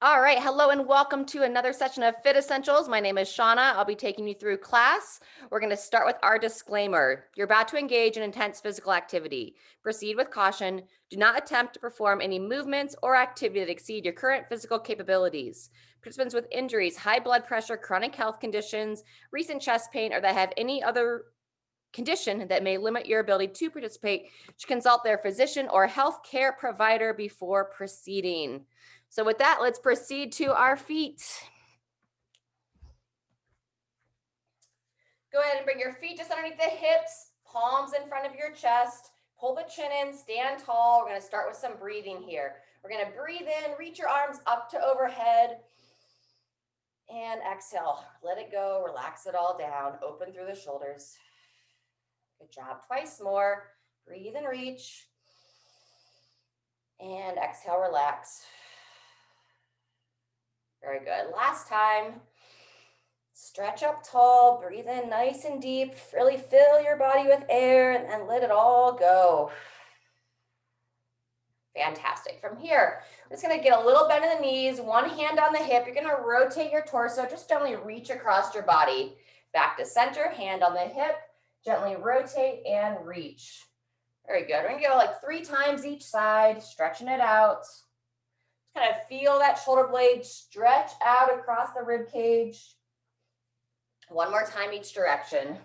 All right, hello and welcome to another session of Fit Essentials. My name is Shauna. I'll be taking you through class. We're going to start with our disclaimer. You're about to engage in intense physical activity. Proceed with caution. Do not attempt to perform any movements or activity that exceed your current physical capabilities. Participants with injuries, high blood pressure, chronic health conditions, recent chest pain, or that have any other condition that may limit your ability to participate should consult their physician or health care provider before proceeding. So with that, let's proceed to our feet. Go ahead and bring your feet just underneath the hips, palms in front of your chest. Pull the chin in, stand tall. We're going to start with some breathing here. We're going to breathe in, reach your arms up to overhead, and exhale. Let it go, relax it all down, open through the shoulders. Good job. Twice more. Breathe and reach. And exhale, relax. Very good. Last time. Stretch up tall, breathe in nice and deep, really fill your body with air and then let it all go. Fantastic. From here, we're just going to get a little bend in the knees, one hand on the hip. You're going to rotate your torso, just gently reach across your body. Back to center, hand on the hip, gently rotate and reach. Very good. We're going to go like 3 times each side, stretching it out. Just kind of feel that shoulder blade stretch out across the rib cage. One more time each direction.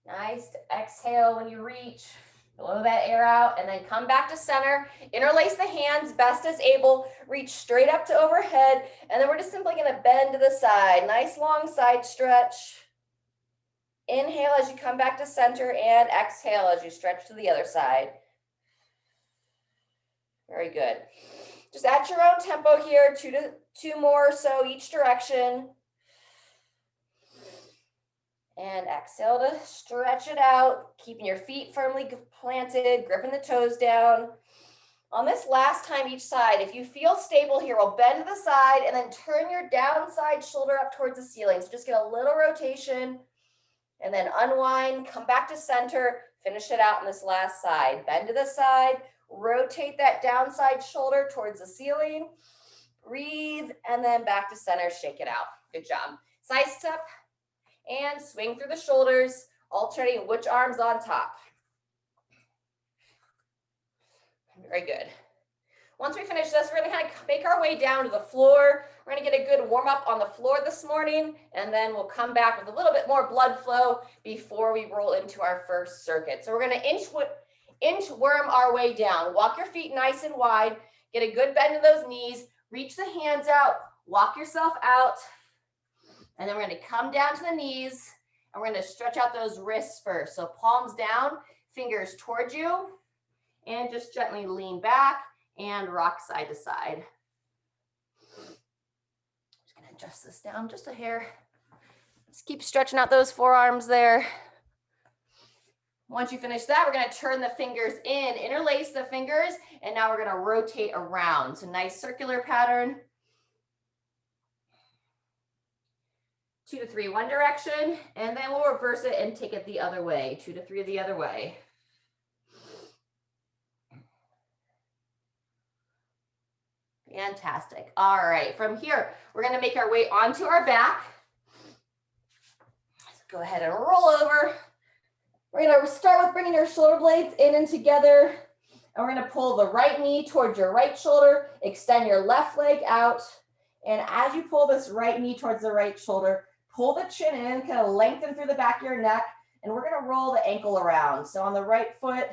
Nice. Exhale when you reach. Blow that air out and then come back to center. Interlace the hands best as able. Reach straight up to overhead. And then we're just simply going to bend to the side. Nice long side stretch. Inhale as you come back to center and exhale as you stretch to the other side. Very good. Just at your own tempo here, two more or so each direction. And exhale to stretch it out, keeping your feet firmly planted, gripping the toes down. On this last time each side, if you feel stable here, we'll bend to the side and then turn your downside shoulder up towards the ceiling. So just get a little rotation and then unwind, come back to center, finish it out on this last side. Bend to the side, rotate that downside shoulder towards the ceiling. Breathe, and then back to center, shake it out. Good job. Side step and swing through the shoulders, alternating which arm's on top. Very good. Once we finish this, we're going to kind of make our way down to the floor. We're going to get a good warm up on the floor this morning, and then we'll come back with a little bit more blood flow before we roll into our first circuit. So we're going to inchworm our way down. Walk your feet nice and wide. Get a good bend in those knees. Reach the hands out. Walk yourself out. And then we're going to come down to the knees, and we're going to stretch out those wrists first. So palms down, fingers towards you, and just gently lean back and rock side to side. Just going to adjust this down just a hair. Just keep stretching out those forearms there. Once you finish that, we're going to turn the fingers in, interlace the fingers, and now we're going to rotate around. So nice circular pattern. 2 to 3, one direction, and then we'll reverse it and take it the other way. 2 to 3 the other way. Fantastic. All right, from here, we're going to make our way onto our back. Let's go ahead and roll over. We're going to start with bringing your shoulder blades in and together, and we're going to pull the right knee towards your right shoulder, extend your left leg out, and as you pull this right knee towards the right shoulder, pull the chin in, kind of lengthen through the back of your neck, and we're going to roll the ankle around. So on the right foot,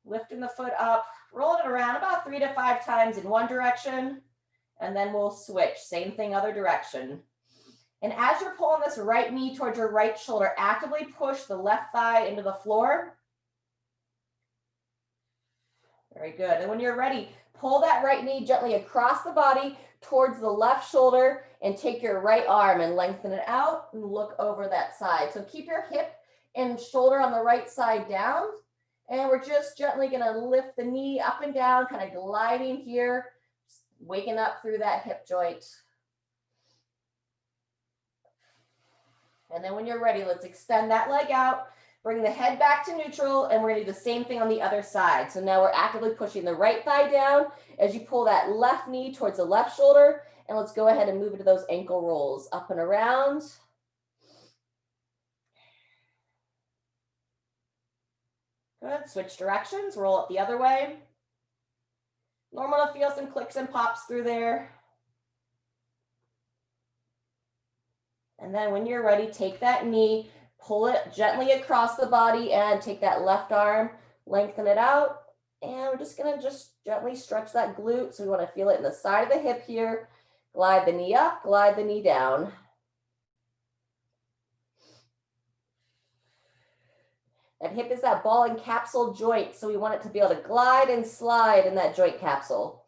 lifting the foot up, rolling it around about 3 to 5 times in one direction, and then we'll switch. Same thing, other direction. And as you're pulling this right knee towards your right shoulder, actively push the left thigh into the floor. Very good. And when you're ready, pull that right knee gently across the body towards the left shoulder and take your right arm and lengthen it out and look over that side. So keep your hip and shoulder on the right side down. And we're just gently going to lift the knee up and down, kind of gliding here, waking up through that hip joint. And then when you're ready, let's extend that leg out. Bring the head back to neutral, and we're gonna do the same thing on the other side. So now we're actively pushing the right thigh down as you pull that left knee towards the left shoulder, and let's go ahead and move into those ankle rolls, up and around. Good, switch directions, roll it the other way. Normal to feel some clicks and pops through there. And then when you're ready, take that knee, pull it gently across the body, and take that left arm, lengthen it out. And we're just gonna gently stretch that glute. So we wanna feel it in the side of the hip here. Glide the knee up, glide the knee down. That hip is that ball and capsule joint, so we want it to be able to glide and slide in that joint capsule.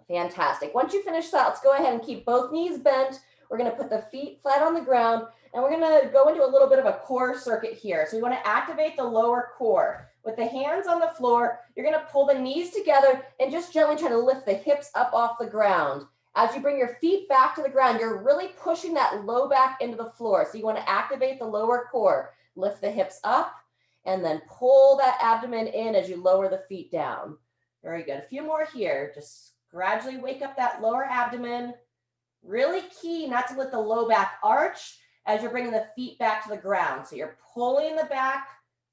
Fantastic. Once you finish that, let's go ahead and keep both knees bent. We're gonna put the feet flat on the ground, and we're gonna go into a little bit of a core circuit here. So we wanna activate the lower core. With the hands on the floor, you're gonna pull the knees together and just gently try to lift the hips up off the ground. As you bring your feet back to the ground, you're really pushing that low back into the floor. So you wanna activate the lower core. Lift the hips up and then pull that abdomen in as you lower the feet down. Very good. A few more here. Just gradually wake up that lower abdomen. Really key not to let the low back arch as you're bringing the feet back to the ground. So you're pulling the back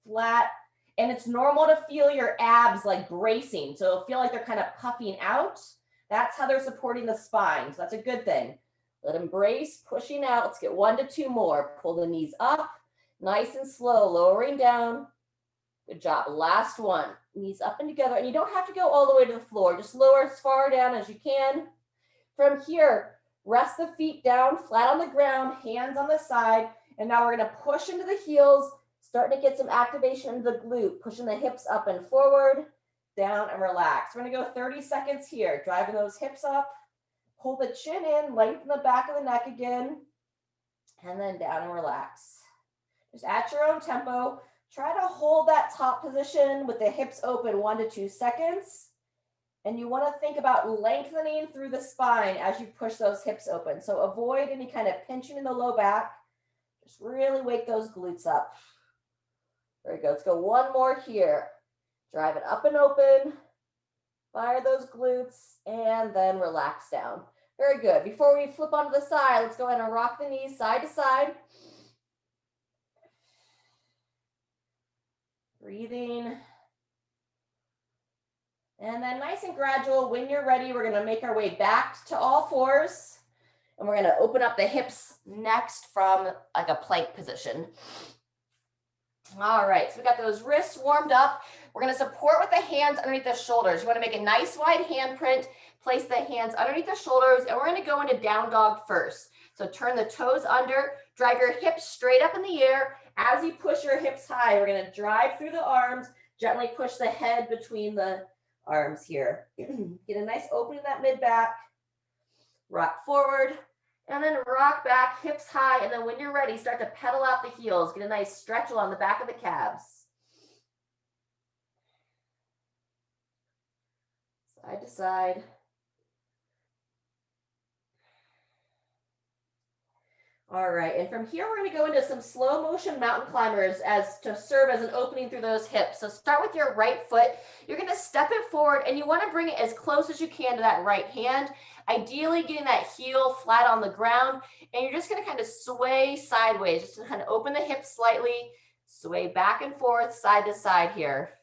flat, and it's normal to feel your abs like bracing. So it'll feel like they're kind of puffing out. That's how they're supporting the spine. So that's a good thing. Let them brace, pushing out. Let's get 1 to 2 more. Pull the knees up. Nice and slow, lowering down. Good job. Last one. Knees up and together. And you don't have to go all the way to the floor. Just lower as far down as you can. From here, rest the feet down, flat on the ground, hands on the side. And now we're going to push into the heels, starting to get some activation into the glute, pushing the hips up and forward, down and relax. We're going to go 30 seconds here, driving those hips up. Pull the chin in, lengthen the back of the neck again, and then down and relax. Just at your own tempo, try to hold that top position with the hips open 1 to 2 seconds. And you want to think about lengthening through the spine as you push those hips open. So avoid any kind of pinching in the low back. Just really wake those glutes up. Very good. Let's go 1 more here. Drive it up and open. Fire those glutes and then relax down. Very good. Before we flip onto the side, let's go ahead and rock the knees side to side. Breathing. And then nice and gradual, when you're ready, we're gonna make our way back to all fours. And we're gonna open up the hips next from like a plank position. All right, so we got those wrists warmed up. We're gonna support with the hands underneath the shoulders. You wanna make a nice wide handprint, place the hands underneath the shoulders, and we're gonna go into down dog first. So turn the toes under, drive your hips straight up in the air. As you push your hips high, we're gonna drive through the arms, gently push the head between the arms here. Get a nice opening in that mid back, rock forward, and then rock back, hips high, and then when you're ready, start to pedal out the heels. Get a nice stretch along the back of the calves. Side to side. All right, and from here, we're gonna go into some slow motion mountain climbers as to serve as an opening through those hips. So start with your right foot. You're gonna step it forward and you wanna bring it as close as you can to that right hand, ideally getting that heel flat on the ground. And you're just gonna kind of sway sideways, just to kind of open the hips slightly, sway back and forth, side to side here.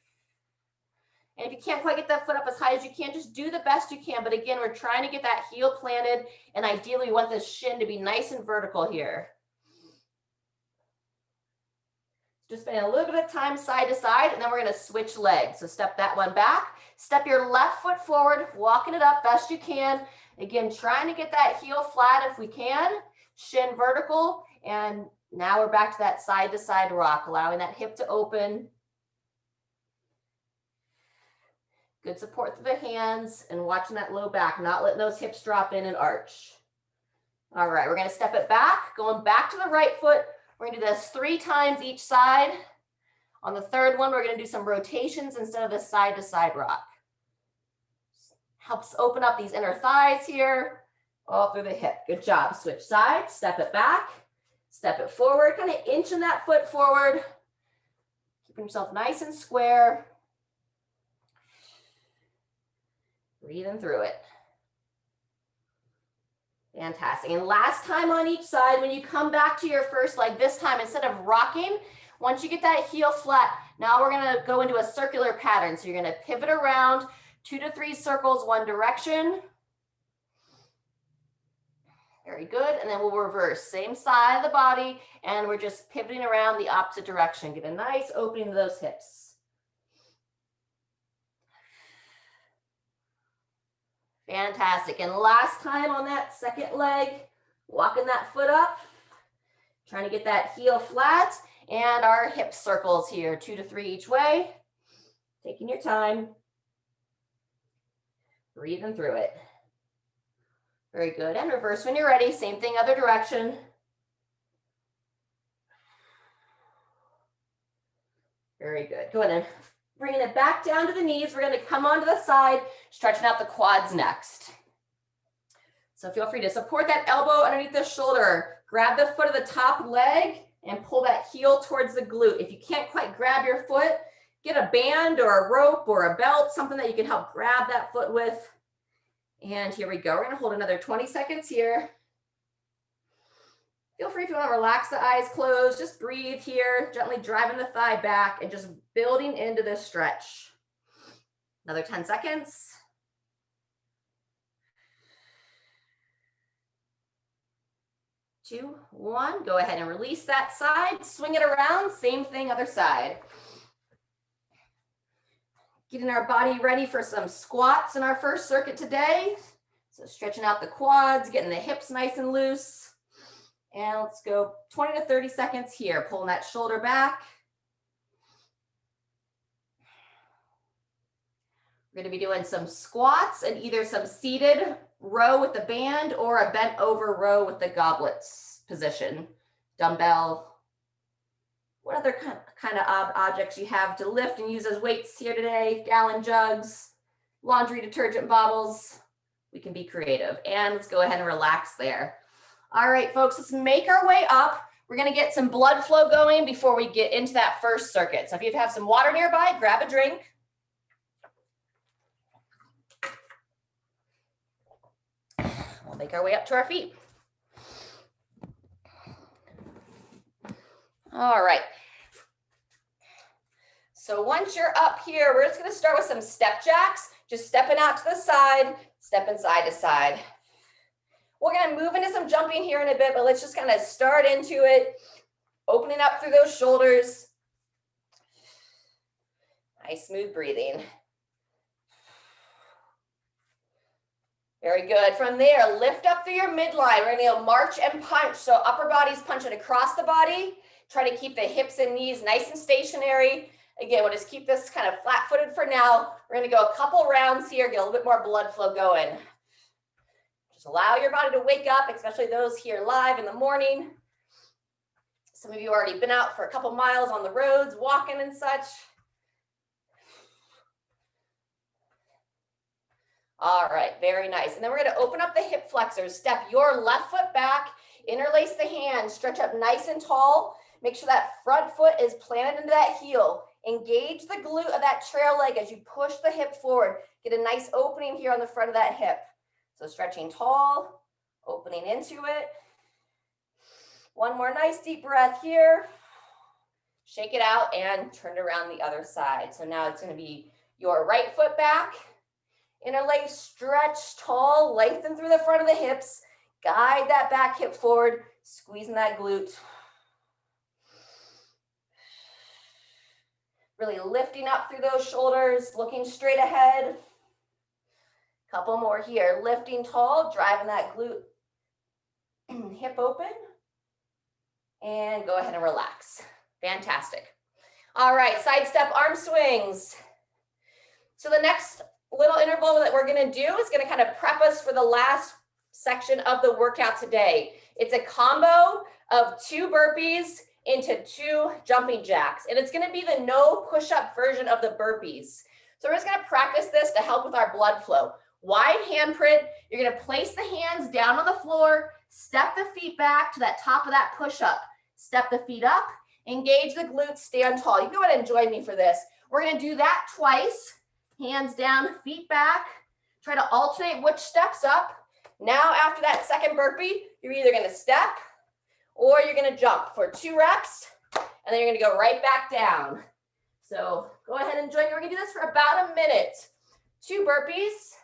And if you can't quite get that foot up as high as you can, just do the best you can. But again, we're trying to get that heel planted, and ideally we want this shin to be nice and vertical here. Just spend a little bit of time side to side, and then we're gonna switch legs. So step that one back, step your left foot forward, walking it up best you can. Again, trying to get that heel flat if we can, shin vertical, and now we're back to that side to side rock, allowing that hip to open. Good support through the hands and watching that low back, not letting those hips drop in and arch. All right, we're gonna step it back, going back to the right foot. We're gonna do this 3 times each side. On the third one, we're gonna do some rotations instead of the side to side rock. Helps open up these inner thighs here, all through the hip. Good job. Switch sides, step it back, Step it forward, kind of inching that foot forward. Keeping yourself nice and square. Breathing through it. Fantastic. And last time on each side, when you come back to your first leg, this time instead of rocking, once you get that heel flat, now we're going to go into a circular pattern. So you're going to pivot around 2 to 3 circles, one direction. Very good. And then we'll reverse. Same side of the body, and we're just pivoting around the opposite direction. Get a nice opening to those hips. Fantastic. And last time on that second leg, walking that foot up, trying to get that heel flat, and our hip circles here, 2 to 3 each way. Taking your time. Breathing through it. Very good. And reverse when you're ready. Same thing, other direction. Very good. Go ahead and bringing it back down to the knees. We're going to come onto the side, stretching out the quads next. So feel free to support that elbow underneath the shoulder. Grab the foot of the top leg and pull that heel towards the glute. If you can't quite grab your foot, get a band or a rope or a belt, something that you can help grab that foot with. And here we go. We're going to hold another 20 seconds here. Feel free if you want to relax the eyes closed, just breathe here, gently driving the thigh back and just building into this stretch. Another 10 seconds. 2, 1. Go ahead and release that side, swing it around, same thing, other side. Getting our body ready for some squats in our first circuit today. So stretching out the quads, getting the hips nice and loose. And let's go 20 to 30 seconds here, pulling that shoulder back. We're going to be doing some squats and either some seated row with the band or a bent over row with the goblets position. Dumbbell. What other kind of objects you have to lift and use as weights here today? Gallon jugs, laundry detergent bottles. We can be creative. And let's go ahead and relax there. All right, folks, let's make our way up. We're going to get some blood flow going before we get into that first circuit. So if you have some water nearby, grab a drink. We'll make our way up to our feet. All right. So once you're up here, we're just going to start with some step jacks, just stepping out to the side, stepping side to side. We're going to move into some jumping here in a bit, but let's just kind of start into it, opening up through those shoulders. Nice, smooth breathing. Very good. From there, lift up through your midline. We're going to march and punch. So upper body's punching across the body. Try to keep the hips and knees nice and stationary. Again, we'll just keep this kind of flat-footed for now. We're going to go a couple rounds here, get a little bit more blood flow going. Just allow your body to wake up, especially those here live in the morning. Some of you already been out for a couple miles on the roads, walking and such. All right, very nice. And then we're going to open up the hip flexors. Step your left foot back, interlace the hands, stretch up nice and tall. Make sure that front foot is planted into that heel. Engage the glute of that trail leg as you push the hip forward. Get a nice opening here on the front of that hip. So stretching tall, opening into it. One more nice deep breath here. Shake it out and turn it around the other side. So now it's going to be your right foot back. Interlace, stretch, tall, lengthen through the front of the hips. Guide that back hip forward, squeezing that glute. Really lifting up through those shoulders, looking straight ahead. Couple more here. Lifting tall, driving that glute hip open. And go ahead and relax. Fantastic. All right, side step arm swings. So the next little interval that we're going to do is going to kind of prep us for the last section of the workout today. It's a combo of 2 burpees into 2 jumping jacks. And it's going to be the no push-up version of the burpees. So we're just going to practice this to help with our blood flow. Wide handprint. You're going to place the hands down on the floor, Step the feet back to that top of that push-up. Step the feet up, engage the glutes, stand tall. You can go ahead and join me for this. We're gonna do that twice. Hands down, feet back. Try to alternate which steps up. Now after that second burpee, you're either gonna step or you're gonna jump for 2 reps, and then you're gonna go right back down. So go ahead and join me. We're gonna do this for about a minute. 2 burpees,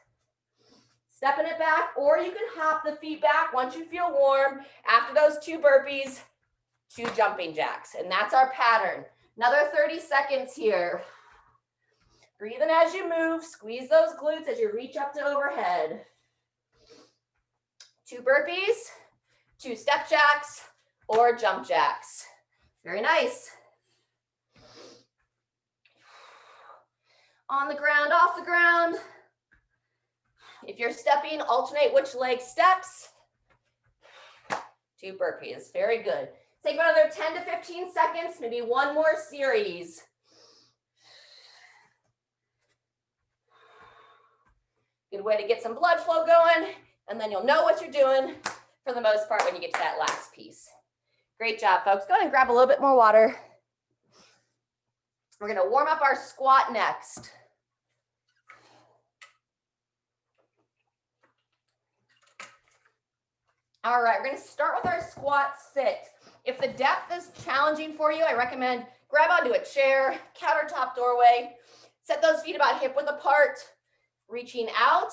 stepping it back, or you can hop the feet back once you feel warm. After those 2 burpees, 2 jumping jacks, and that's our pattern. Another 30 seconds here. Breathe in as you move, squeeze those glutes as you reach up to overhead. 2 burpees, 2 step jacks, or jump jacks. Very nice. On the ground, off the ground. If you're stepping, alternate which leg steps. 2 burpees, very good. Take another 10 to 15 seconds, maybe 1 more series. Good way to get some blood flow going, and then you'll know what you're doing for the most part when you get to that last piece. Great job, folks. Go ahead and grab a little bit more water. We're gonna warm up our squat next. All right, we're gonna start with our squat sit. If the depth is challenging for you, I recommend grab onto a chair, countertop doorway, set those feet about hip width apart, reaching out.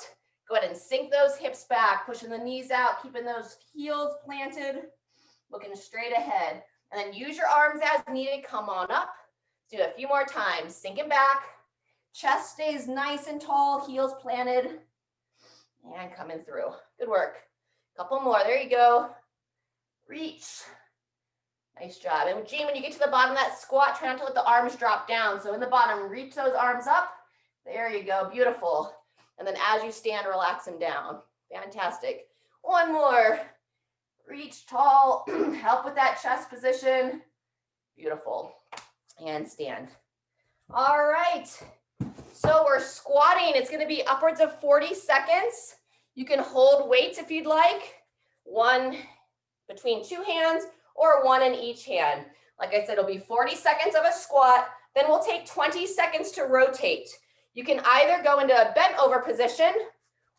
Go ahead and sink those hips back, pushing the knees out, keeping those heels planted, looking straight ahead. And then use your arms as needed, come on up. Do it a few more times, sinking back. Chest stays nice and tall, heels planted, and coming through. Good work. Couple more, there you go. Reach. Nice job. And Jean, when you get to the bottom of that squat, try not to let the arms drop down. So in the bottom, reach those arms up. There you go, beautiful. And then as you stand, relax them down. Fantastic. 1 more. Reach tall, help with that chest position. Beautiful. And stand. All right. So we're squatting. It's going to be upwards of 40 seconds. You can hold weights if you'd like. 1 between 2 hands or 1 in each hand. Like I said, it'll be 40 seconds of a squat. Then we'll take 20 seconds to rotate. You can either go into a bent over position,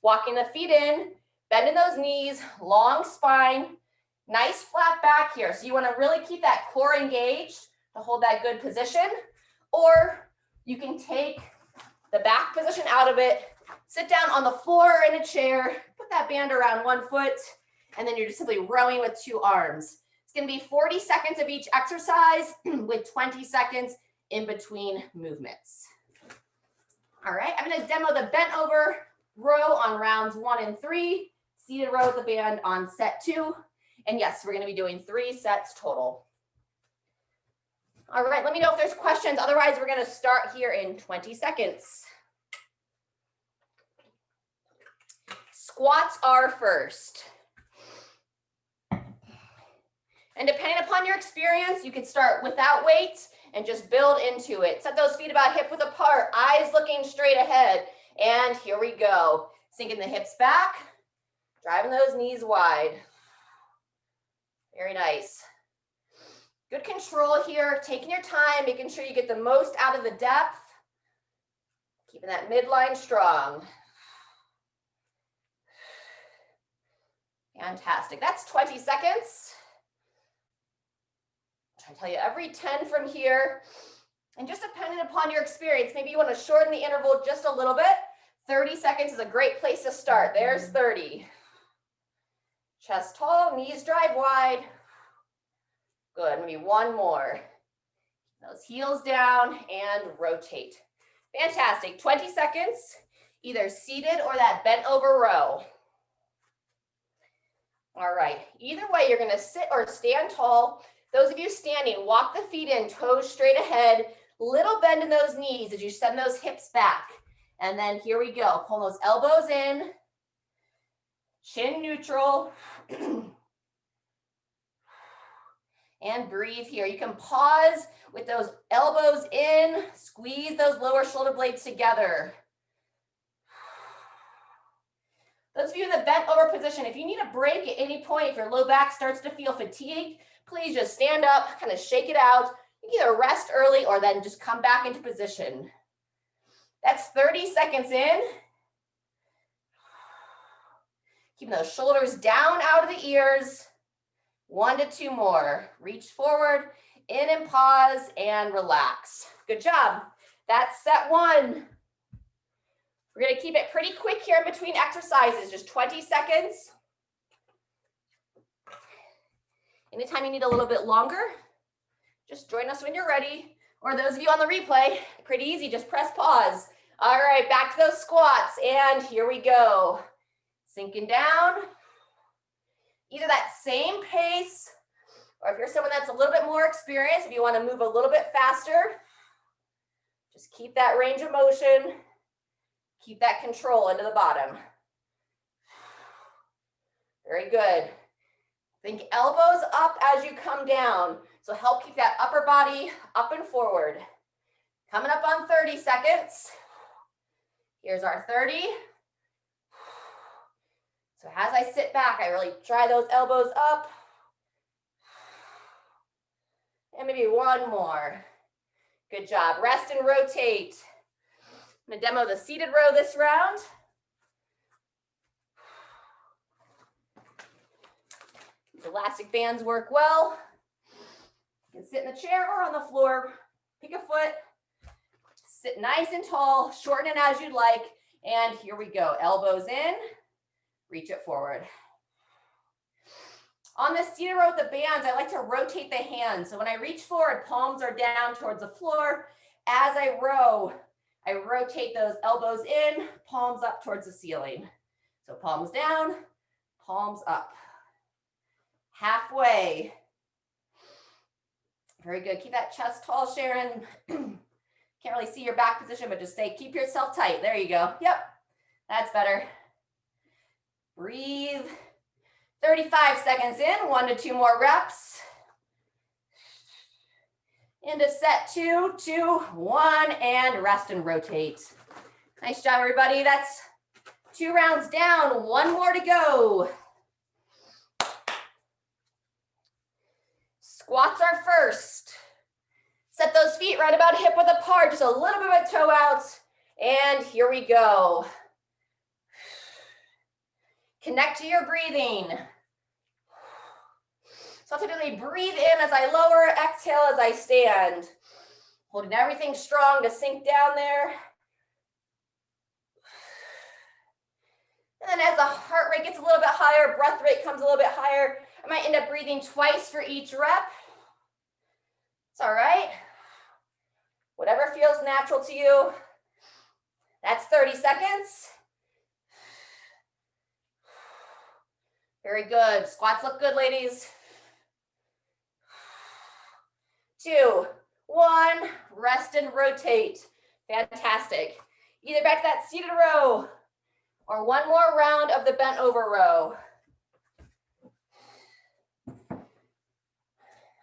walking the feet in, bending those knees, long spine, nice flat back here. So you want to really keep that core engaged to hold that good position. Or you can take the back position out of it, sit down on the floor or in a chair, put that band around 1 foot, and then you're just simply rowing with 2 arms. It's going to be 40 seconds of each exercise with 20 seconds in between movements. All right, I'm going to demo the bent over row on rounds 1 and 3, seated row with the band on set 2. And yes, we're going to be doing 3 sets total. All right, let me know if there's questions. Otherwise, we're going to start here in 20 seconds. Squats are first. And depending upon your experience, you can start without weights and just build into it. Set those feet about hip width apart, eyes looking straight ahead. And here we go. Sinking the hips back, driving those knees wide. Very nice. Good control here, taking your time, making sure you get the most out of the depth. Keeping that midline strong. Fantastic. That's 20 seconds. I tell you, every 10 from here, and just depending upon your experience, maybe you want to shorten the interval just a little bit. 30 seconds is a great place to start. There's 30. Chest tall, knees drive wide. Good, maybe 1 more. Those heels down and rotate. Fantastic, 20 seconds, either seated or that bent over row. All right, either way, you're gonna sit or stand tall. Those of you standing, walk the feet in, toes straight ahead, little bend in those knees as you send those hips back. And then here we go, pull those elbows in, chin neutral, and breathe here. You can pause with those elbows in, squeeze those lower shoulder blades together. Those of you in the bent over position, if you need a break at any point, if your low back starts to feel fatigued, please just stand up, kind of shake it out. You can either rest early or then just come back into position. That's 30 seconds in. Keeping those shoulders down out of the ears. 1 to 2 more. Reach forward, in and pause, and relax. Good job. That's set 1. We're going to keep it pretty quick here in between exercises, just 20 seconds. Anytime you need a little bit longer, just join us when you're ready. Or those of you on the replay, pretty easy, just press pause. All right, back to those squats, and here we go. Sinking down. Either that same pace, or if you're someone that's a little bit more experienced, if you want to move a little bit faster, just keep that range of motion. Keep that control into the bottom. Very good. Think elbows up as you come down. So help keep that upper body up and forward. Coming up on 30 seconds. Here's our 30. So as I sit back, I really dry those elbows up. And maybe 1 more. Good job. Rest and rotate. I'm going to demo the seated row this round. Elastic bands work well. You can sit in the chair or on the floor. Pick a foot. Sit nice and tall. Shorten it as you'd like. And here we go. Elbows in. Reach it forward. On this seated row with the bands, I like to rotate the hands. So when I reach forward, palms are down towards the floor. As I row, I rotate those elbows in, palms up towards the ceiling. So palms down, palms up. Halfway. Very good. Keep that chest tall, Sharon. Can't really see your back position, but just keep yourself tight. There you go. Yep, that's better. Breathe. 35 seconds in, 1 to 2 more reps. Into set 2, 2, 1, and rest and rotate. Nice job, everybody. That's 2 rounds down, 1 more to go. Squats are first. Set those feet right about hip width apart, just a little bit of a toe out, and here we go. Connect to your breathing. So I'll typically breathe in as I lower, exhale as I stand. Holding everything strong to sink down there. And then as the heart rate gets a little bit higher, breath rate comes a little bit higher, I might end up breathing twice for each rep. It's all right. Whatever feels natural to you. That's 30 seconds. Very good. Squats look good, ladies. 2, 1, rest and rotate. Fantastic. Either back to that seated row or 1 more round of the bent over row.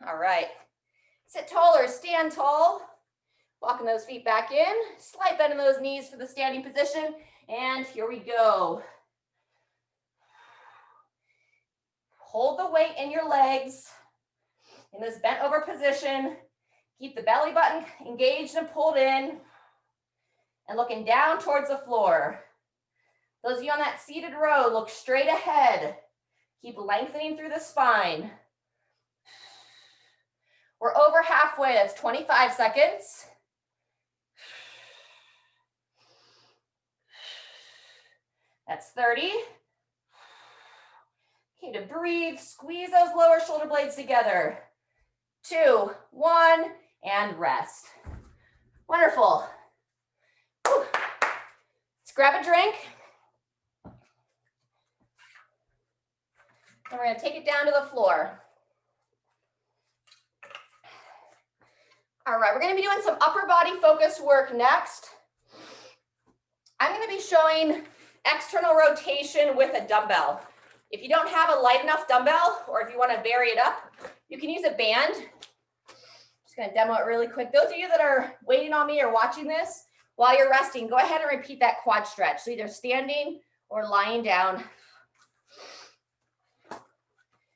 All right. Sit tall or stand tall. Walking those feet back in. Slight bend in those knees for the standing position. And here we go. Hold the weight in your legs in this bent over position. Keep the belly button engaged and pulled in and looking down towards the floor. Those of you on that seated row, look straight ahead. Keep lengthening through the spine. We're over halfway. That's 25 seconds. That's 30. Okay, to breathe, squeeze those lower shoulder blades together. 2, 1, and rest. Wonderful. Whew. Let's grab a drink. And we're going to take it down to the floor. All right, we're going to be doing some upper body focus work next. I'm going to be showing external rotation with a dumbbell. If you don't have a light enough dumbbell, or if you want to vary it up, you can use a band. Just going to demo it really quick. Those of you that are waiting on me or watching this while you're resting, go ahead and repeat that quad stretch. So either standing or lying down.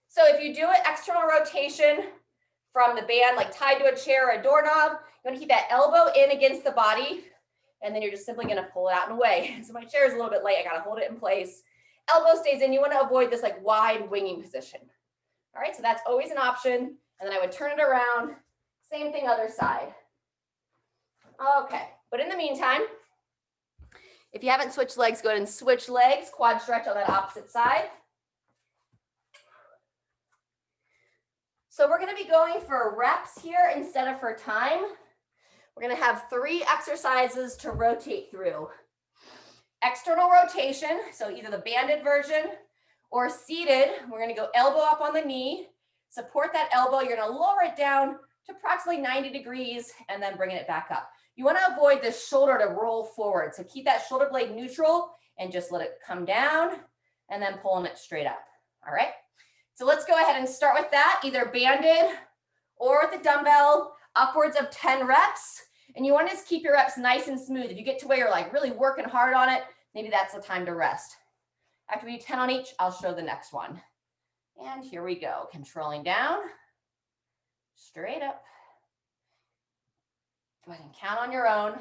So if you do an external rotation from the band, like tied to a chair or a doorknob, you want to keep that elbow in against the body, and then you're just simply going to pull it out and away. So my chair is a little bit light. I got to hold it in place. Elbow stays in. You want to avoid this like wide winging position. All right, so that's always an option. And then I would turn it around. Same thing, other side. Okay, but in the meantime, if you haven't switched legs, go ahead and switch legs, quad stretch on that opposite side. So we're going to be going for reps here instead of for time. We're going to have 3 exercises to rotate through. External rotation, so either the banded version or seated. We're going to go elbow up on the knee, support that elbow. You're going to lower it down to approximately 90 degrees and then bringing it back up. You want to avoid this shoulder to roll forward. So keep that shoulder blade neutral and just let it come down and then pulling it straight up. All right. So let's go ahead and start with that, either banded or with the dumbbell, upwards of 10 reps. And you want to just keep your reps nice and smooth. If you get to where you're like really working hard on it, maybe that's the time to rest. After we do 10 on each, I'll show the next one. And here we go, controlling down, straight up. Go ahead and count on your own.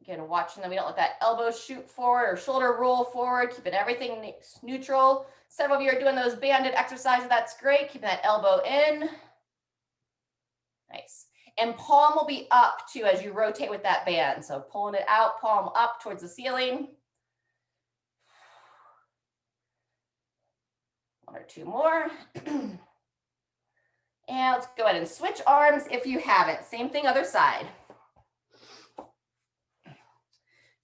Again, watching that we don't let that elbow shoot forward or shoulder roll forward, keeping everything neutral. Several of you are doing those banded exercises. That's great. Keeping that elbow in. Nice. And palm will be up too as you rotate with that band. So pulling it out, palm up towards the ceiling. 1 or 2 more. And let's go ahead and switch arms if you haven't. Same thing, other side.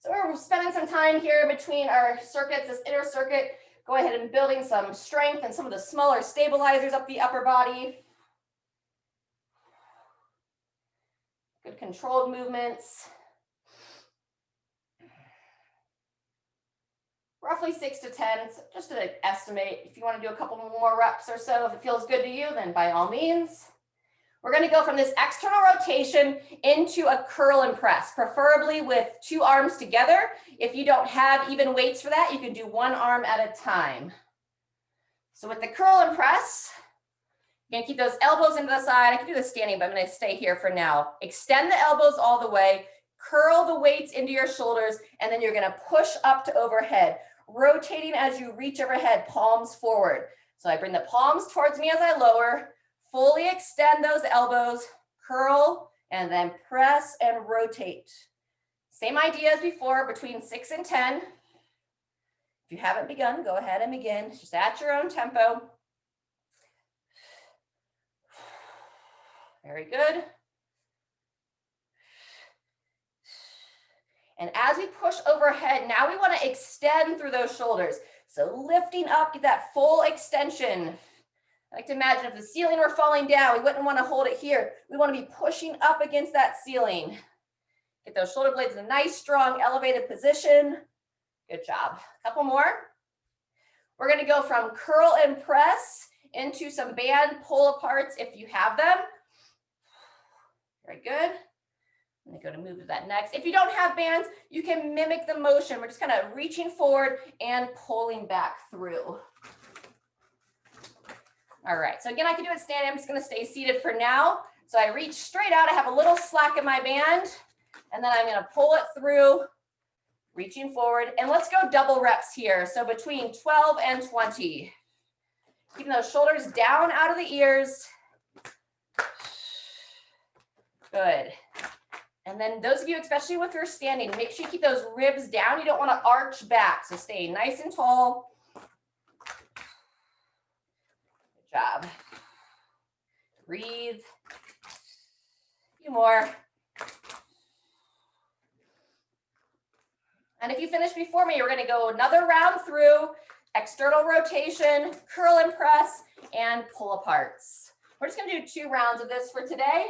So we're spending some time here between our circuits, this inner circuit. Go ahead and building some strength and some of the smaller stabilizers up the upper body. Good controlled movements. Roughly 6 to 10, so just an estimate. If you want to do a couple more reps or so, if it feels good to you, then by all means. We're going to go from this external rotation into a curl and press, preferably with 2 arms together. If you don't have even weights for that, you can do 1 arm at a time. So with the curl and press, you're going to keep those elbows into the side. I can do this standing, but I'm going to stay here for now. Extend the elbows all the way, curl the weights into your shoulders, and then you're going to push up to overhead, rotating as you reach overhead, palms forward. So I bring the palms towards me as I lower, fully extend those elbows, curl, and then press and rotate. Same idea as before, between 6 and 10. If you haven't begun, go ahead and begin, just at your own tempo. Very good. And as we push overhead, now we want to extend through those shoulders. So lifting up, get that full extension. I like to imagine if the ceiling were falling down, we wouldn't want to hold it here. We want to be pushing up against that ceiling. Get those shoulder blades in a nice, strong, elevated position. Good job. A couple more. We're going to go from curl and press into some band pull aparts if you have them. Very good. I'm going to go to move to that next. If you don't have bands, you can mimic the motion. We're just kind of reaching forward and pulling back through. All right, so again, I can do it standing. I'm just going to stay seated for now. So I reach straight out. I have a little slack in my band, and then I'm going to pull it through, reaching forward. And let's go double reps here. So between 12 and 20. Keeping those shoulders down out of the ears. Good. And then those of you, especially if you're standing, make sure you keep those ribs down. You don't want to arch back. So stay nice and tall. Good job. Breathe. A few more. And if you finish before me, we're going to go another round through external rotation, curl and press, and pull aparts. We're just going to do 2 rounds of this for today.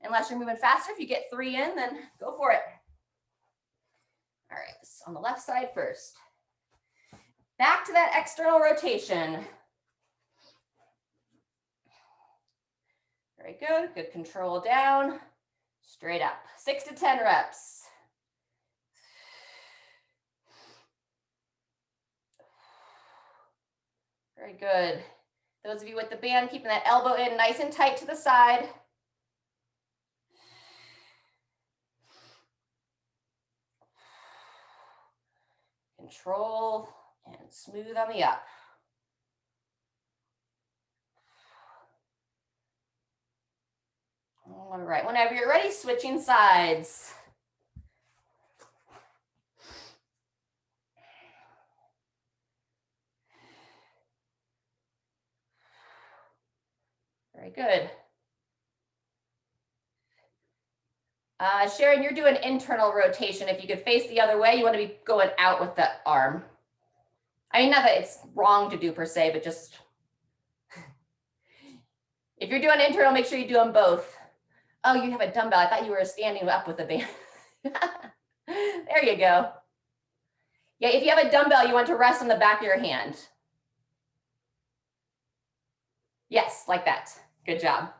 Unless you're moving faster, if you get 3 in, then go for it. All right, so on the left side first. Back to that external rotation. Very good, good control down, straight up. 6 to 10 reps. Very good. Those of you with the band, keeping that elbow in nice and tight to the side. Control and smooth on the up. All right, whenever you're ready, switching sides. Very good. Sharon, you're doing internal rotation. If you could face the other way, you want to be going out with the arm. I mean, not that it's wrong to do per se, but just if you're doing internal, make sure you do them both. Oh, you have a dumbbell. I thought you were standing up with a band. There you go. Yeah, if you have a dumbbell, you want to rest on the back of your hand. Yes, like that. Good job.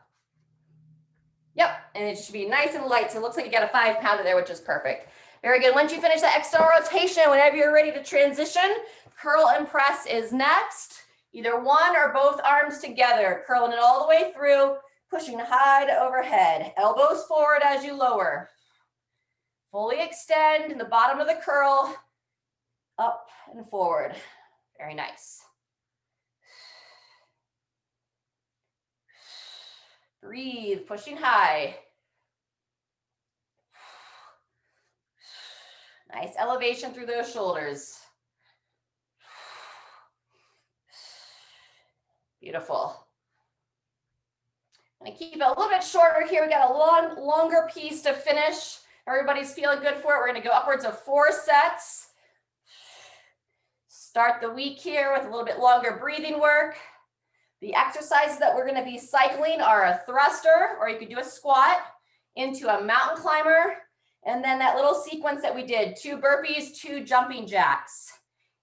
Yep, and it should be nice and light. So it looks like you got a 5-pounder there, which is perfect. Very good. Once you finish that external rotation, whenever you're ready to transition, curl and press is next. Either one or both arms together, curling it all the way through, pushing high to overhead. Elbows forward as you lower. Fully extend the bottom of the curl, up and forward. Very nice. Breathe, pushing high. Nice elevation through those shoulders. Beautiful. I'm gonna keep it a little bit shorter here. We got a longer piece to finish. Everybody's feeling good for it. We're gonna go upwards of 4 sets. Start the week here with a little bit longer breathing work. The exercises that we're gonna be cycling are a thruster, or you could do a squat, into a mountain climber, and then that little sequence that we did, 2 burpees, 2 jumping jacks.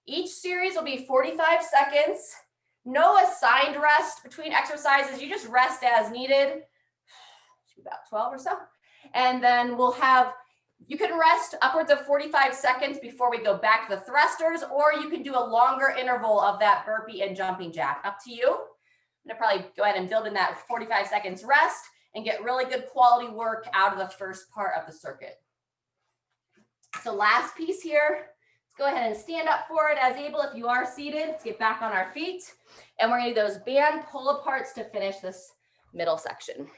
Each series will be 45 seconds. No assigned rest between exercises. You just rest as needed. Should be about 12 or so. And then we'll have, you can rest upwards of 45 seconds before we go back to the thrusters, or you can do a longer interval of that burpee and jumping jack. Up to you. I'm gonna probably go ahead and build in that 45 seconds rest and get really good quality work out of the first part of the circuit. So last piece here, let's go ahead and stand up for it as able if you are seated. Let's get back on our feet. And we're gonna do those band pull aparts to finish this middle section.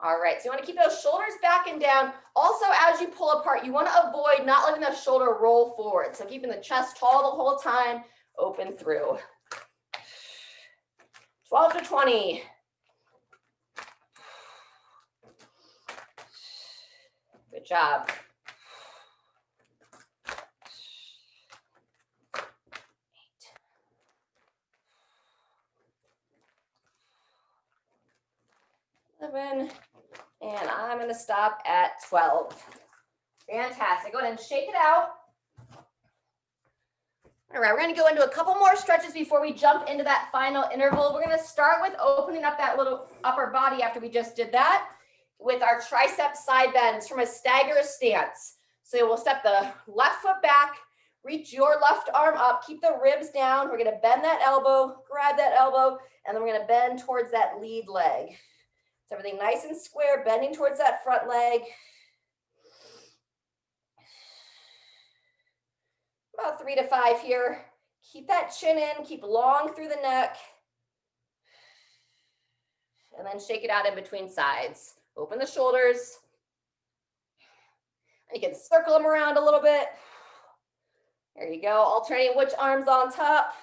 All right, so you wanna keep those shoulders back and down. Also, as you pull apart, you wanna avoid not letting the shoulder roll forward. So keeping the chest tall the whole time, open through. 12 to 20. Good job. 8. 11. And I'm going to stop at 12. Fantastic. Go ahead and shake it out. All right, we're going to go into a couple more stretches before we jump into that final interval. We're going to start with opening up that little upper body after we just did that with our tricep side bends from a stagger stance. So we'll step the left foot back, reach your left arm up, keep the ribs down. We're going to bend that elbow, grab that elbow, and then we're going to bend towards that lead leg. So everything nice and square, bending towards that front leg. About 3 to 5 here. Keep that chin in, keep long through the neck. And then shake it out in between sides. Open the shoulders. You can circle them around a little bit. There you go, alternating which arm's on top.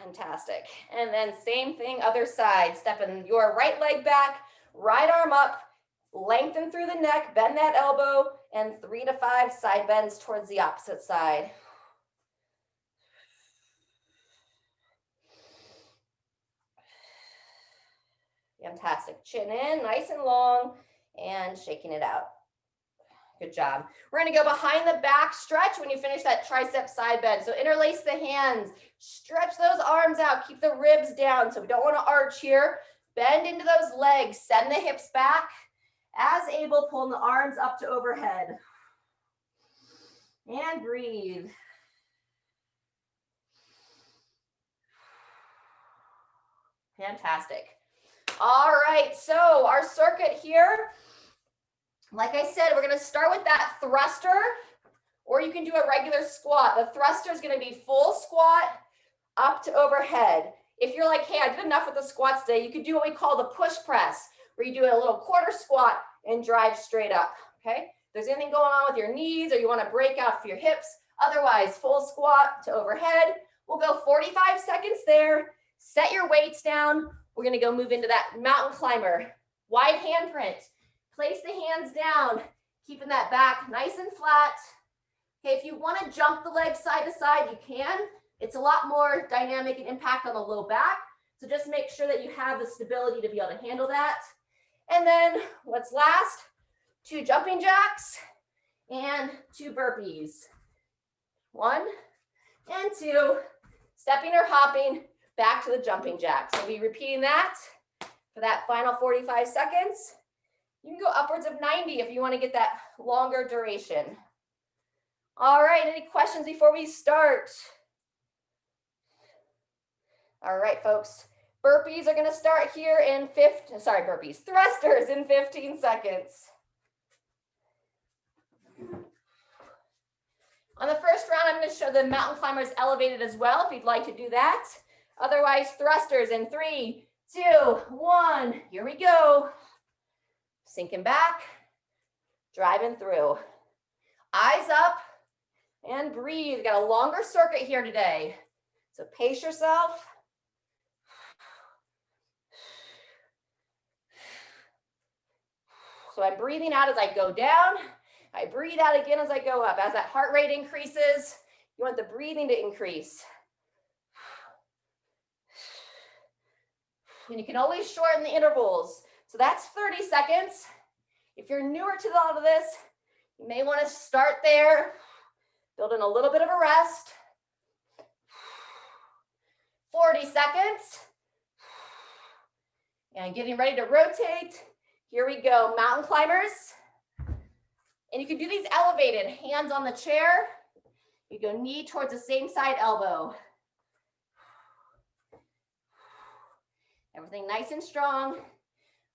Fantastic. And then same thing, other side. Stepping your right leg back, right arm up, lengthen through the neck, bend that elbow, and 3 to 5 side bends towards the opposite side. Fantastic. Chin in, nice and long, and shaking it out. Good job. We're going to go behind the back stretch when you finish that tricep side bend. So interlace the hands, stretch those arms out, keep the ribs down. So we don't want to arch here. Bend into those legs, send the hips back. As able, pulling the arms up to overhead. And breathe. Fantastic. All right, so our circuit here, like I said, we're going to start with that thruster, or you can do a regular squat. The thruster is going to be full squat up to overhead. If you're like, hey, I did enough with the squats today, you could do what we call the push press, where you do a little quarter squat and drive straight up, okay? If there's anything going on with your knees or you want to break out for your hips, otherwise full squat to overhead. We'll go 45 seconds there. Set your weights down. We're going to go move into that mountain climber. Wide handprint. Place the hands down, keeping that back nice and flat. Okay, if you want to jump the legs side to side, you can. It's a lot more dynamic and impact on the low back. So just make sure that you have the stability to be able to handle that. And then what's last? 2 jumping jacks and 2 burpees. 1 and 2. Stepping or hopping back to the jumping jacks. So we'll be repeating that for that final 45 seconds. You can go upwards of 90 if you want to get that longer duration. All right, any questions before we start? All right, folks. Burpees are going to start here in thrusters in 15 seconds. On the first round, I'm going to show the mountain climbers elevated as well, if you'd like to do that. Otherwise, thrusters in 3, 2, 1. Here we go. Sinking back, driving through. Eyes up and breathe. Got a longer circuit here today. So pace yourself. So I'm breathing out as I go down. I breathe out again as I go up. As that heart rate increases, you want the breathing to increase. And you can always shorten the intervals. So that's 30 seconds. If you're newer to all of this, you may want to start there, build in a little bit of a rest. 40 seconds. And getting ready to rotate. Here we go, mountain climbers. And you can do these elevated, hands on the chair. You go knee towards the same side elbow. Everything nice and strong.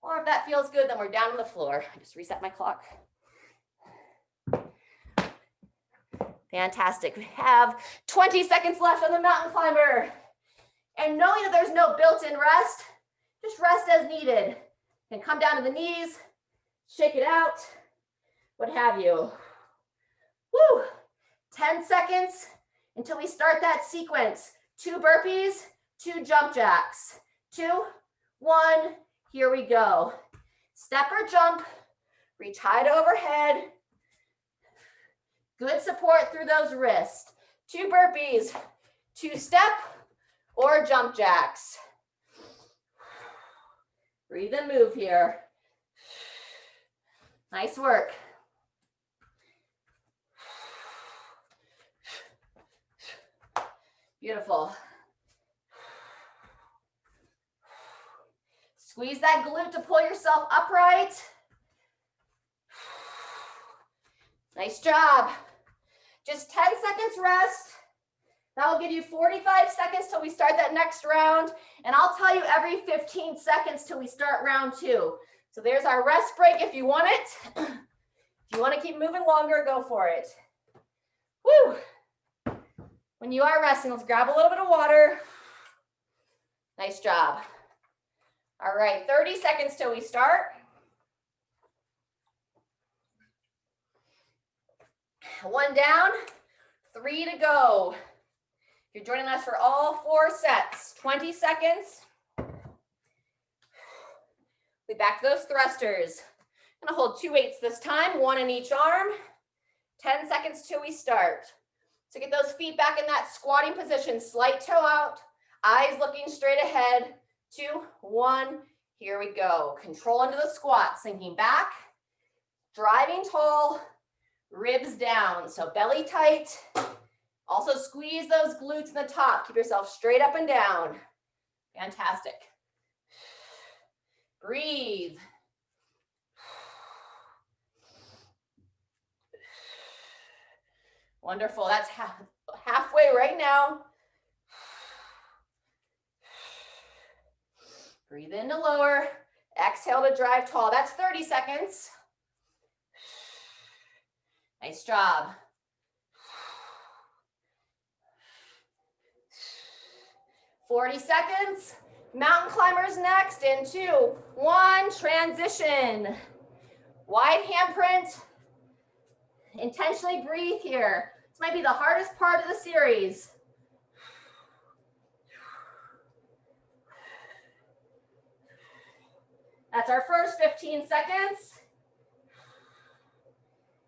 Or if that feels good, then we're down on the floor. I just reset my clock. Fantastic. We have 20 seconds left on the mountain climber. And knowing that there's no built-in rest, just rest as needed. You can come down to the knees, shake it out, what have you. Woo! 10 seconds until we start that sequence. 2 burpees, 2 jump jacks. 2, 1, here we go. Step or jump, reach high to overhead. Good support through those wrists. 2 burpees, 2 step or jump jacks. Breathe and move here. Nice work. Beautiful. Squeeze that glute to pull yourself upright. Nice job. Just 10 seconds rest. That will give you 45 seconds till we start that next round. And I'll tell you every 15 seconds till we start round 2. So there's our rest break if you want it. If you want to keep moving longer, go for it. Woo! When you are resting, let's grab a little bit of water. Nice job. All right, 30 seconds till we start. 1 down, 3 to go. If you're joining us for all 4 sets, 20 seconds. Be back to those thrusters. I'm gonna hold 2 weights this time, 1 in each arm. 10 seconds till we start. So get those feet back in that squatting position, slight toe out, eyes looking straight ahead. 2, 1, here we go. Control into the squat, sinking back, driving tall, ribs down, so belly tight. Also squeeze those glutes in the top. Keep yourself straight up and down. Fantastic. Breathe. Wonderful. That's halfway right now. Breathe in to lower. Exhale to drive tall. That's 30 seconds. Nice job. 40 seconds. Mountain climbers next in 2, 1, transition. Wide handprint. Intentionally breathe here. This might be the hardest part of the series. That's our first 15 seconds.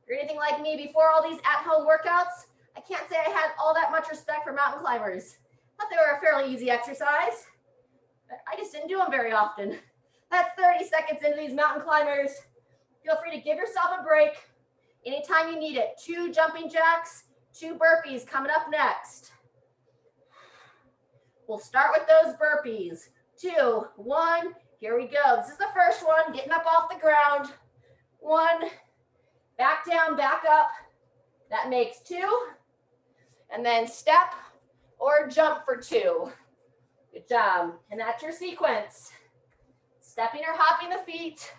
If you're anything like me before all these at-home workouts, I can't say I had all that much respect for mountain climbers. I thought they were a fairly easy exercise, but I just didn't do them very often. That's 30 seconds into these mountain climbers. Feel free to give yourself a break anytime you need it. 2 jumping jacks, 2 burpees coming up next. We'll start with those burpees. 2, 1, here we go. This is the first one, getting up off the ground. 1, back down, back up. That makes 2. And then step or jump for 2. Good job. And that's your sequence. Stepping or hopping the feet.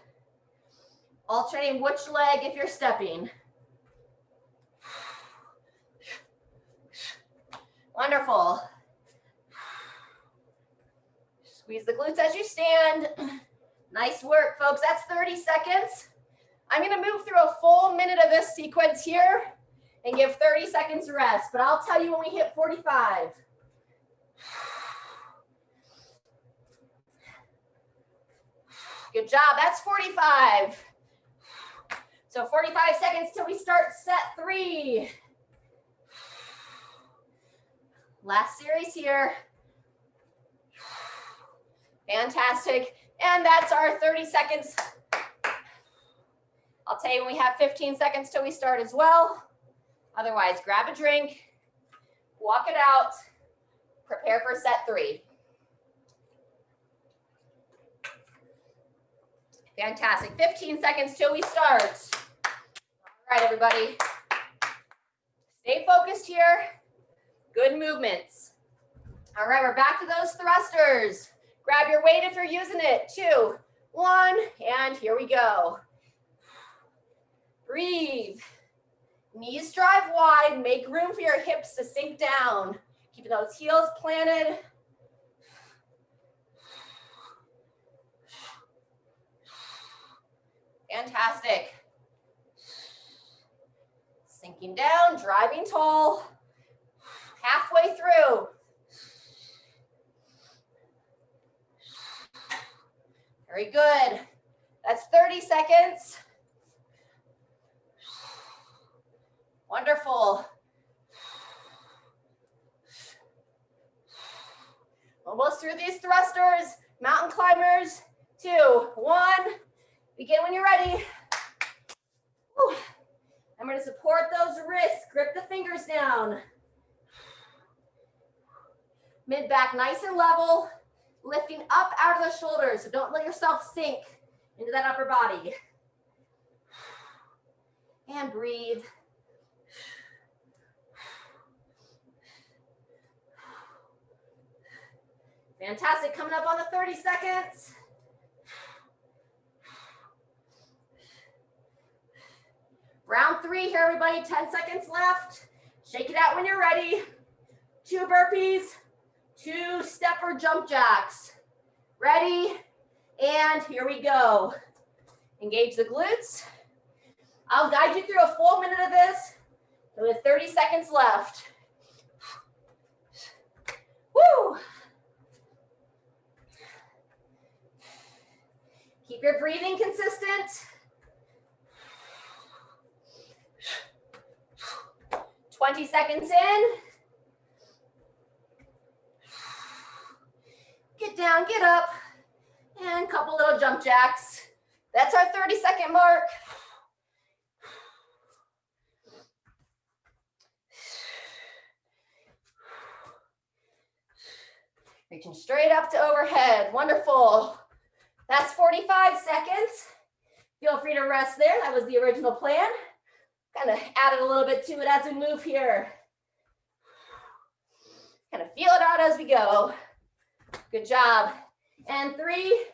Alternating which leg if you're stepping. Wonderful. Squeeze the glutes as you stand. Nice work, folks. That's 30 seconds. I'm going to move through a full minute of this sequence here and give 30 seconds rest, but I'll tell you when we hit 45. Good job. That's 45. So 45 seconds till we start set 3. Last series here. Fantastic. And that's our 30 seconds. I'll tell you when we have 15 seconds till we start as well. Otherwise, grab a drink, walk it out, prepare for set 3. Fantastic. 15 seconds till we start. All right, everybody. Stay focused here. Good movements. All right, we're back to those thrusters. Grab your weight if you're using it. 2, 1, and here we go. Breathe. Knees drive wide. Make room for your hips to sink down. Keeping those heels planted. Fantastic. Sinking down, driving tall. Halfway through. Very good. That's 30 seconds. Wonderful. Almost through these thrusters. Mountain climbers. 2, 1. Begin when you're ready. Whew. I'm going to support those wrists. Grip the fingers down. Mid back nice and level. Lifting up out of the shoulders. So don't let yourself sink into that upper body. And breathe. Fantastic. Coming up on the 30 seconds. Round 3 here, everybody. 10 seconds left. Shake it out when you're ready. 2 burpees, 2 step or jump jacks. Ready? And here we go. Engage the glutes. I'll guide you through a full minute of this with 30 seconds left. Woo! Keep your breathing consistent. 20 seconds in. Get down, get up, and a couple little jump jacks. That's our 30-second mark. Reaching straight up to overhead. Wonderful. That's 45 seconds. Feel free to rest there. That was the original plan. Kind of added a little bit to it as we move here. Kind of feel it out as we go. Good job. And 3,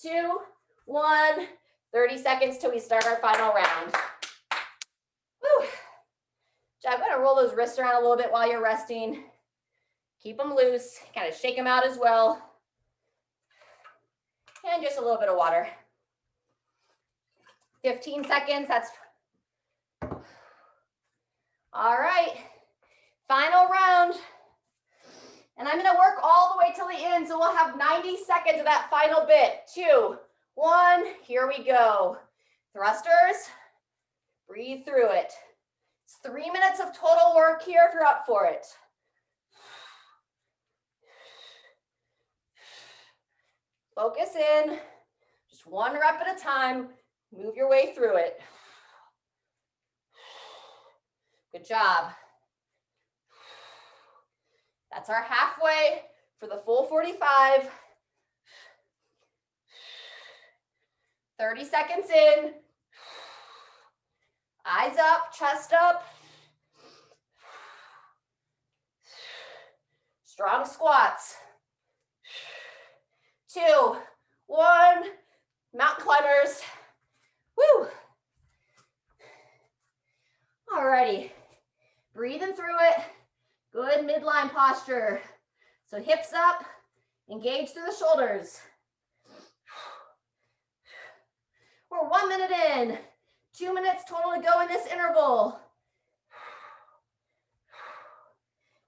2, 1. 30 seconds till we start our final round. Woo. I'm going to roll those wrists around a little bit while you're resting. Keep them loose. Kind of shake them out as well. And just a little bit of water. 15 seconds. That's all right. Final round. And I'm going to work all the way till the end. So we'll have 90 seconds of that final bit. 2, 1. Here we go. Thrusters. Breathe through it. It's 3 minutes of total work here if you're up for it. Focus in. Just 1 rep at a time. Move your way through it. Good job. That's our halfway for the full 45. 30 seconds in. Eyes up, chest up. Strong squats. 2, 1. Mountain climbers. Woo. Alrighty. Breathing through it. Good midline posture. So hips up, engage through the shoulders. We're 1 minute in. 2 minutes total to go in this interval.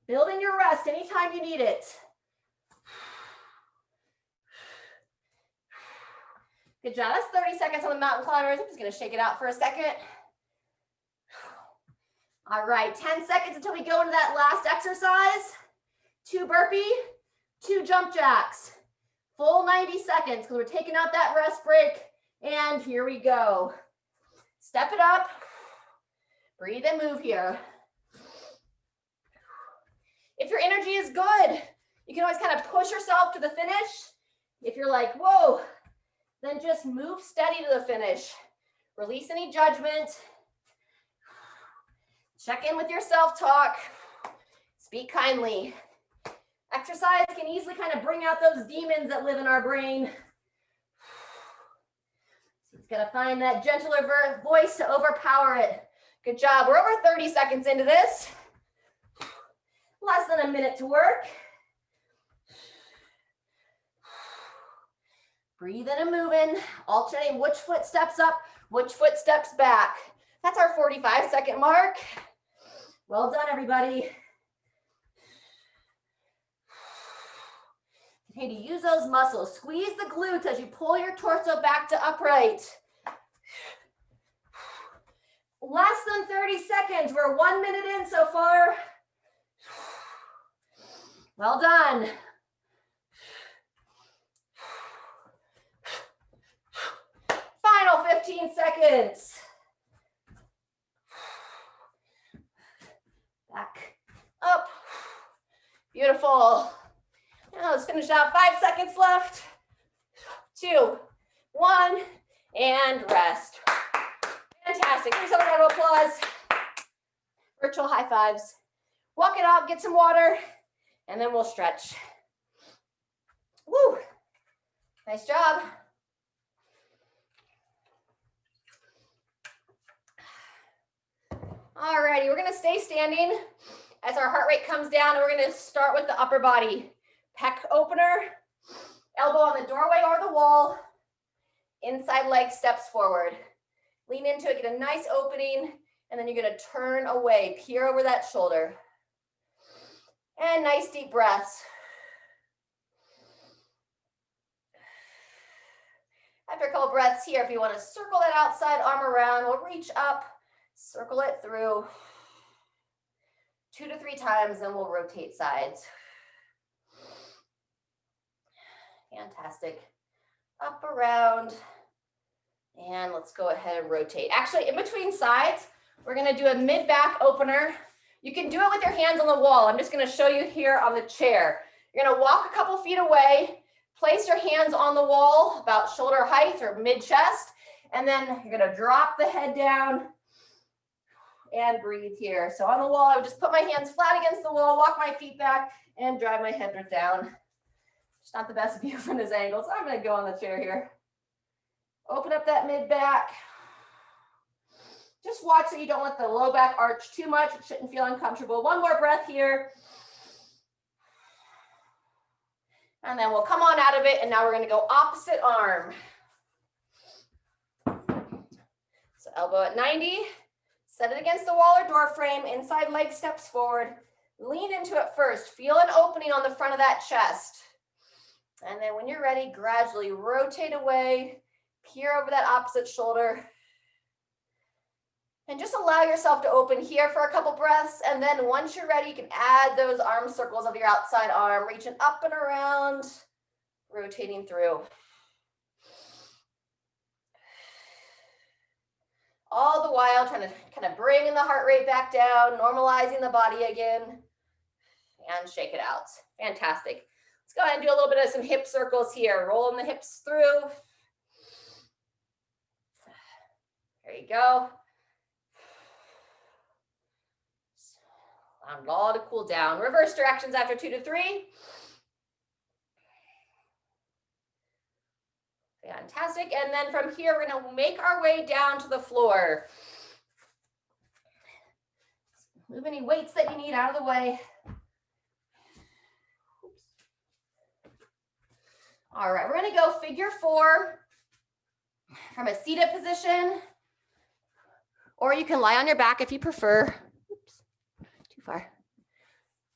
Building your rest anytime you need it. Good job. That's 30 seconds on the mountain climbers. I'm just going to shake it out for a second. All right, 10 seconds until we go into that last exercise. 2 burpee, 2 jump jacks. Full 90 seconds because we're taking out that rest break. And here we go. Step it up. Breathe and move here. If your energy is good, you can always kind of push yourself to the finish. If you're like, whoa, then just move steady to the finish. Release any judgment. Check in with your self-talk. Speak kindly. Exercise can easily kind of bring out those demons that live in our brain. So it's got to find that gentler voice to overpower it. Good job. We're over 30 seconds into this. Less than a minute to work. Breathing and moving, alternating which foot steps up, which foot steps back. That's our 45-second mark. Well done, everybody. Continue to use those muscles. Squeeze the glutes as you pull your torso back to upright. Less than 30 seconds. We're 1 minute in so far. Well done. Final 15 seconds. Back up. Beautiful. Now let's finish out. 5 seconds left. 2, 1, and rest. Fantastic. Here's another round of applause. Virtual high fives. Walk it out, get some water, and then we'll stretch. Woo. Nice job. Alrighty, we're gonna stay standing as our heart rate comes down, and we're gonna start with the upper body. Pec opener, elbow on the doorway or the wall, inside leg steps forward. Lean into it, get a nice opening, and then you're gonna turn away, peer over that shoulder. And nice deep breaths. After a couple breaths here, if you wanna circle that outside arm around, we'll reach up, circle it through 2 to 3 times, then we'll rotate sides. Fantastic. Up, around, and let's go ahead and rotate. Actually, in between sides, we're gonna do a mid-back opener. You can do it with your hands on the wall. I'm just gonna show you here on the chair. You're gonna walk a couple feet away, place your hands on the wall about shoulder height or mid-chest, and then you're gonna drop the head down, and breathe here. So on the wall, I would just put my hands flat against the wall, walk my feet back, and drive my head down. It's not the best view from this angle, so I'm gonna go on the chair here. Open up that mid back. Just watch that you don't let the low back arch too much. It shouldn't feel uncomfortable. One more breath here. And then we'll come on out of it, and now we're gonna go opposite arm. So elbow at 90, set it against the wall or door frame, inside leg steps forward. Lean into it first. Feel an opening on the front of that chest. And then when you're ready, gradually rotate away, peer over that opposite shoulder. And just allow yourself to open here for a couple breaths. And then once you're ready, you can add those arm circles of your outside arm, reaching up and around, rotating through. All the while trying to kind of bring the heart rate back down, normalizing the body again, and shake it out. Fantastic. Let's go ahead and do a little bit of some hip circles here. Rolling the hips through. There you go. Allow it all to cool down. Reverse directions after 2 to 3. Fantastic. And then from here, we're going to make our way down to the floor. Move any weights that you need out of the way. Oops. All right, we're going to go figure 4 from a seated position, or you can lie on your back if you prefer. Oops, too far.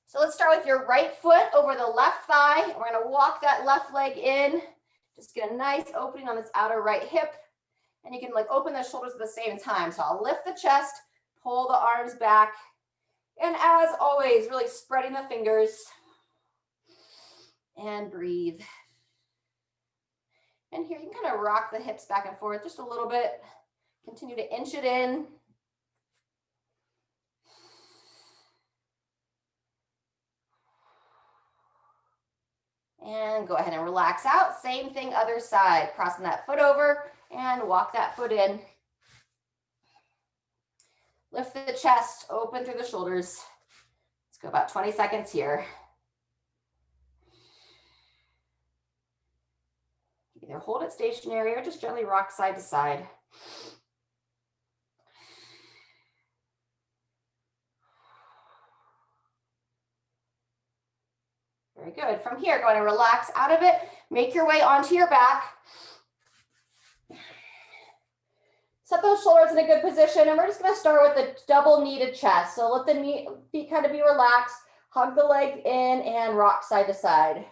So let's start with your right foot over the left thigh. We're going to walk that left leg in. Just get a nice opening on this outer right hip, and you can like open the shoulders at the same time. So I'll lift the chest, pull the arms back, and as always, really spreading the fingers and breathe. And here you can kind of rock the hips back and forth just a little bit. Continue to inch it in. And go ahead and relax out. Same thing, other side. Crossing that foot over and walk that foot in. Lift the chest, open through the shoulders. Let's go about 20 seconds here. Either hold it stationary or just gently rock side to side. Very good. From here, go ahead and relax out of it. Make your way onto your back. Set those shoulders in a good position, and we're just going to start with the double kneaded chest. So let the feet kind of be relaxed. Hug the legs in and rock side to side.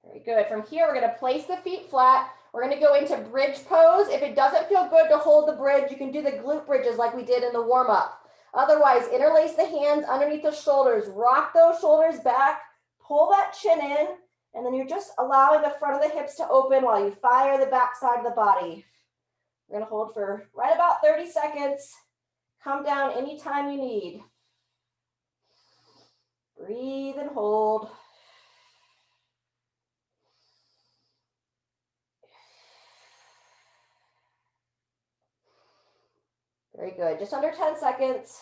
Very good. From here, we're going to place the feet flat. We're going to go into bridge pose. If it doesn't feel good to hold the bridge, you can do the glute bridges like we did in the warm-up. Otherwise, interlace the hands underneath the shoulders. Rock those shoulders back. Pull that chin in. And then you're just allowing the front of the hips to open while you fire the back side of the body. We're going to hold for right about 30 seconds. Come down anytime you need. Breathe and hold. Very good. Just under 10 seconds.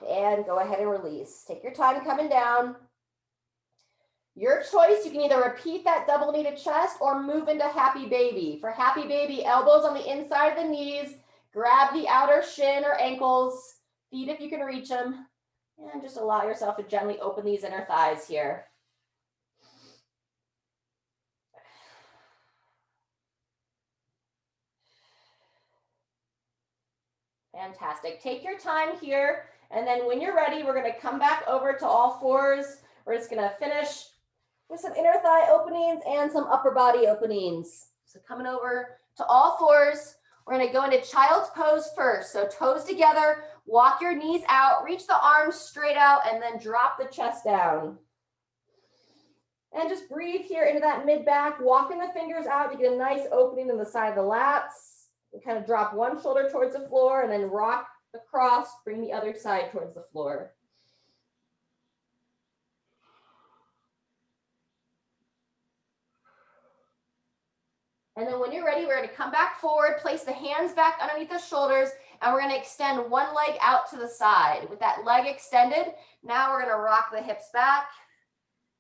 And go ahead and release. Take your time coming down. Your choice, you can either repeat that double kneaded chest or move into happy baby. For happy baby, elbows on the inside of the knees, grab the outer shin or ankles, feet if you can reach them, and just allow yourself to gently open these inner thighs here. Fantastic. Take your time here. And then when you're ready, we're going to come back over to all fours. We're just going to finish with some inner thigh openings and some upper body openings. So coming over to all fours, we're going to go into child's pose first. So toes together, walk your knees out, reach the arms straight out, and then drop the chest down. And just breathe here into that mid back, walking the fingers out to get a nice opening in the side of the lats. And kind of drop one shoulder towards the floor and then rock across, bring the other side towards the floor. And then when you're ready, we're going to come back forward, place the hands back underneath the shoulders, and we're going to extend one leg out to the side. With that leg extended, now we're going to rock the hips back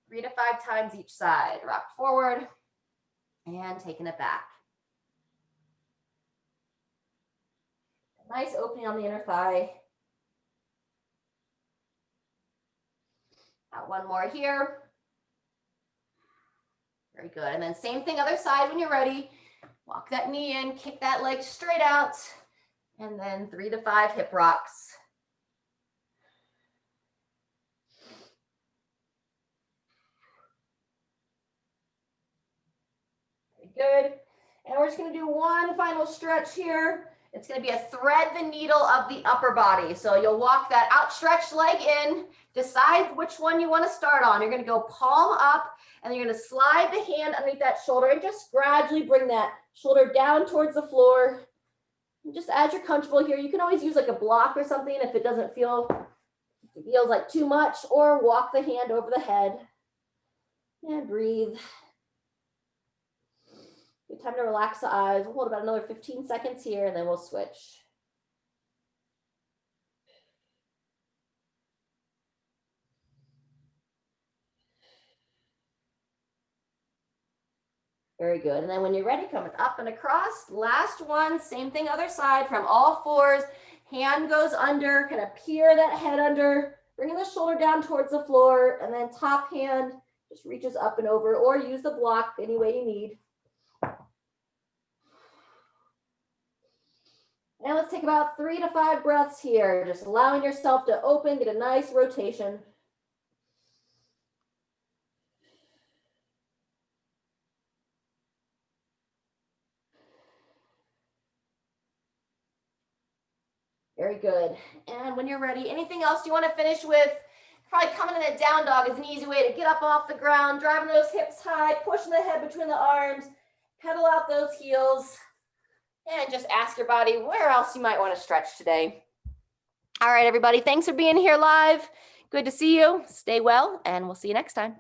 3 to 5 times each side. Rock forward and taking it back. Nice opening on the inner thigh. Got one more here. Very good. And then same thing, other side when you're ready. Walk that knee in, kick that leg straight out, and then 3 to 5 hip rocks. Very good. And we're just going to do one final stretch here. It's going to be a thread the needle of the upper body. So you'll walk that outstretched leg in, decide which one you want to start on. You're going to go palm up, and you're going to slide the hand underneath that shoulder and just gradually bring that shoulder down towards the floor. And just as you're comfortable here, you can always use like a block or something if it doesn't feel, if it feels like too much, or walk the hand over the head and breathe. Good time to relax the eyes. We'll hold about another 15 seconds here, and then we'll switch. Very good. And then when you're ready, come up and across. Last one, same thing, other side, from all fours. Hand goes under, kind of peer that head under, bringing the shoulder down towards the floor, and then top hand just reaches up and over, or use the block any way you need. And let's take about 3 to 5 breaths here, just allowing yourself to open, get a nice rotation. Very good. And when you're ready, anything else you want to finish with? Probably coming in a down dog is an easy way to get up off the ground, driving those hips high, pushing the head between the arms, pedal out those heels. And just ask your body where else you might want to stretch today. All right, everybody. Thanks for being here live. Good to see you. Stay well, and we'll see you next time.